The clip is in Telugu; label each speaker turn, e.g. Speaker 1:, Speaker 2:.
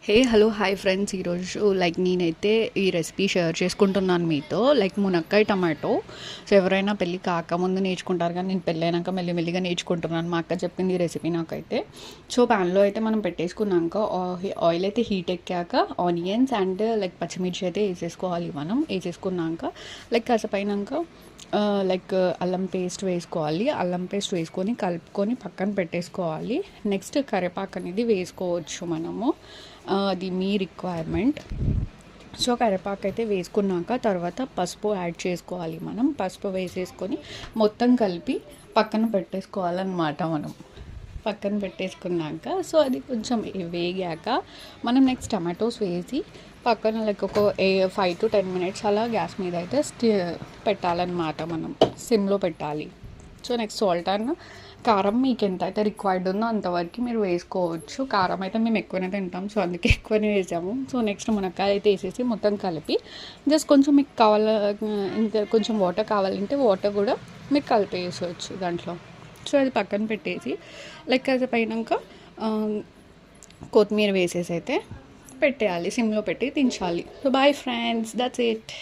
Speaker 1: హే హలో హాయ్ ఫ్రెండ్స్, ఈరోజు నేనైతే ఈ రెసిపీ షేర్ చేసుకుంటున్నాను మీతో. మునక్కాయ టమాటో. సో ఎవరైనా పెళ్ళి కాకముందు నేర్చుకుంటారు, కానీ నేను పెళ్ళైనాక మెల్లిమెల్లిగా నేర్చుకుంటున్నాను. మా అక్క చెప్పింది ఈ రెసిపీ నాకైతే. సో ప్యాన్లో అయితే మనం పెట్టేసుకున్నాక ఆయిల్ అయితే హీట్ ఎక్కాక ఆనియన్స్ అండ్ పచ్చిమిర్చి అయితే వేసేసుకోవాలి. మనం వేసేసుకున్నాక కాసేపు అయినాక అల్లం పేస్ట్ వేసుకోవాలి. అల్లం పేస్ట్ వేసుకొని కలుపుకొని పక్కన పెట్టేసుకోవాలి. నెక్స్ట్ కరివేపాకు అనేది వేసుకోవచ్చు మనము, అది మీ రిక్వైర్మెంట్. సో కరివేపాకు అయితే వేసుకున్నాక తర్వాత పసుపు యాడ్ చేసుకోవాలి. మనం పసుపు వేసేసుకొని మొత్తం కలిపి పక్కన పెట్టేసుకోవాలన్నమాట. మనం పక్కన పెట్టేసుకున్నాక సో అది కొంచెం వేగాక మనం నెక్స్ట్ టమాటోస్ వేసి పక్కన ఒక 5 to 10 minutes అలా గ్యాస్ మీద అయితే పెట్టాలన్నమాట. మనం సిమ్లో పెట్టాలి. సో నెక్స్ట్ సాల్ట్ అండ్ కారం మీకు ఎంత అయితే రిక్వైర్డ్ ఉందో అంతవరకు మీరు వేసుకోవచ్చు. కారం అయితే మేము ఎక్కువనే తింటాం, సో అందుకే ఎక్కువనే వేసాము. సో నెక్స్ట్ మునక్కాయ అయితే వేసేసి మొత్తం కలిపి జస్ట్ కొంచెం మీకు ఇంకా కొంచెం వాటర్ కావాలంటే వాటర్ కూడా మీకు కలిపేసుకోవచ్చు దాంట్లో. సో అది పక్కన పెట్టేసి కాసేపు అయినాక కొత్తిమీర వేసేసి అయితే పెట్టేయాలి. సిమ్లో పెట్టి దించాలి. So bye friends, that's it.